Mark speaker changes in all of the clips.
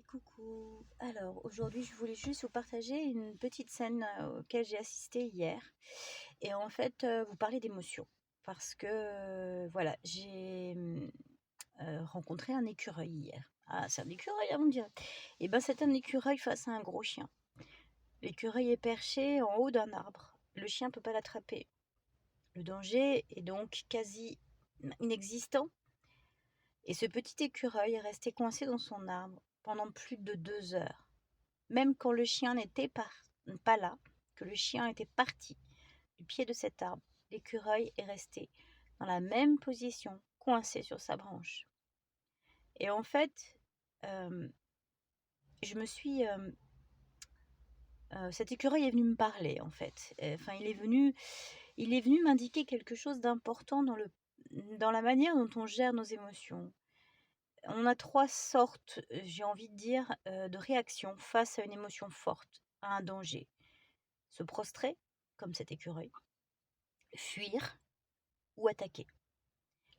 Speaker 1: Coucou. Alors, aujourd'hui, je voulais juste vous partager une petite scène auquel j'ai assisté hier. Et en fait, vous parler d'émotion. Parce que, voilà, j'ai rencontré un écureuil hier. Ah, c'est un écureuil, hein, on dirait. Et ben, c'est un écureuil face à un gros chien. L'écureuil est perché en haut d'un arbre. Le chien peut pas l'attraper. Le danger est donc quasi inexistant. Et ce petit écureuil est resté coincé dans son arbre pendant plus de 2 heures. Même quand le chien n'était pas là, que le chien était parti du pied de cet arbre, l'écureuil est resté dans la même position, coincé sur sa branche. Et en fait, euh, je me suis... cet écureuil est venu me parler, en fait. Enfin, il est venu m'indiquer quelque chose d'important dans la manière dont on gère nos émotions. On a 3 sortes, j'ai envie de dire, de réactions face à une émotion forte, à un danger. Se prostrer, comme cet écureuil, fuir ou attaquer.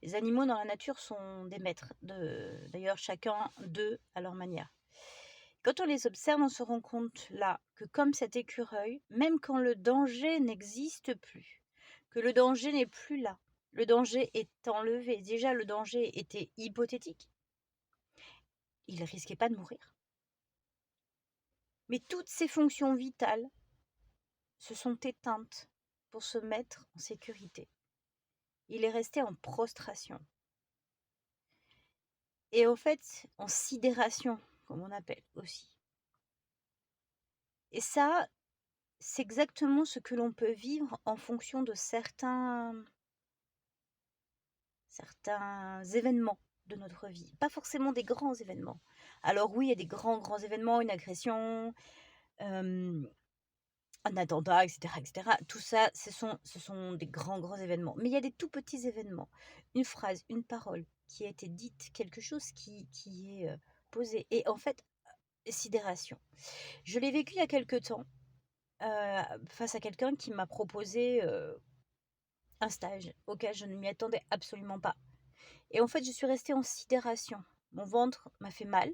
Speaker 1: Les animaux dans la nature sont des maîtres, d'ailleurs chacun d'eux à leur manière. Quand on les observe, on se rend compte là que comme cet écureuil, même quand le danger n'existe plus, que le danger n'est plus là, le danger est enlevé, déjà le danger était hypothétique, il ne risquait pas de mourir. Mais toutes ses fonctions vitales se sont éteintes pour se mettre en sécurité. Il est resté en prostration. Et en fait, en sidération, comme on appelle aussi. Et ça, c'est exactement ce que l'on peut vivre en fonction de certains événements de notre vie. Pas forcément des grands événements. Alors oui, il y a des grands événements, une agression, un attentat, etc., etc. Tout ça, ce sont des grands événements. Mais il y a des tout petits événements. Une phrase, une parole qui a été dite, quelque chose qui est posé. Et en fait, sidération. Je l'ai vécu il y a quelque temps face à quelqu'un qui m'a proposé un stage auquel je ne m'y attendais absolument pas. Et en fait, je suis restée en sidération. Mon ventre m'a fait mal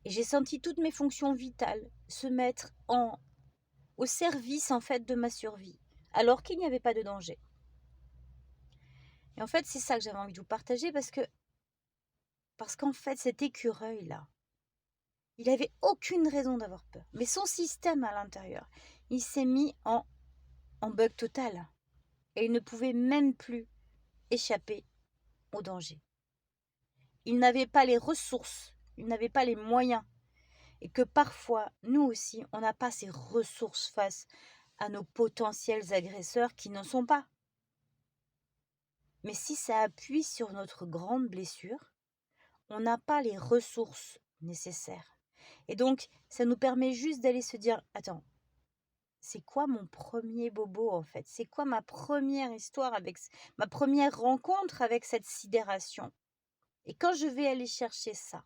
Speaker 1: et j'ai senti toutes mes fonctions vitales se mettre au service en fait de ma survie, alors qu'il n'y avait pas de danger. Et en fait, c'est ça que j'avais envie de vous partager parce qu'en fait, cet écureuil-là, il avait aucune raison d'avoir peur. Mais son système à l'intérieur, il s'est mis en bug total. Et il ne pouvait même plus échapper au danger. Il n'avait pas les ressources, il n'avait pas les moyens. Et que parfois, nous aussi, on n'a pas ces ressources face à nos potentiels agresseurs qui n'en sont pas. Mais si ça appuie sur notre grande blessure, on n'a pas les ressources nécessaires. Et donc, ça nous permet juste d'aller se dire, attends, c'est quoi mon premier bobo en fait? C'est quoi ma première histoire ma première rencontre avec cette sidération? Et quand je vais aller chercher ça,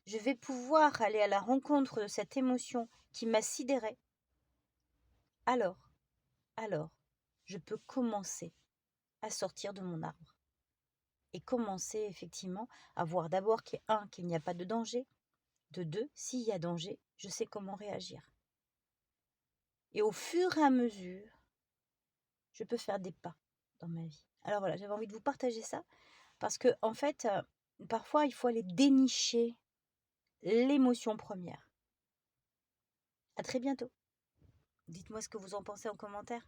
Speaker 1: je vais pouvoir aller à la rencontre de cette émotion qui m'a sidérée. Alors, je peux commencer à sortir de mon arbre. Et commencer effectivement à voir d'abord qu'il n'y a pas de danger. De deux, s'il y a danger, je sais comment réagir. Et au fur et à mesure, je peux faire des pas dans ma vie. Alors voilà, j'avais envie de vous partager ça parce que en fait, parfois, il faut aller dénicher l'émotion première. À très bientôt. Dites-moi ce que vous en pensez en commentaire.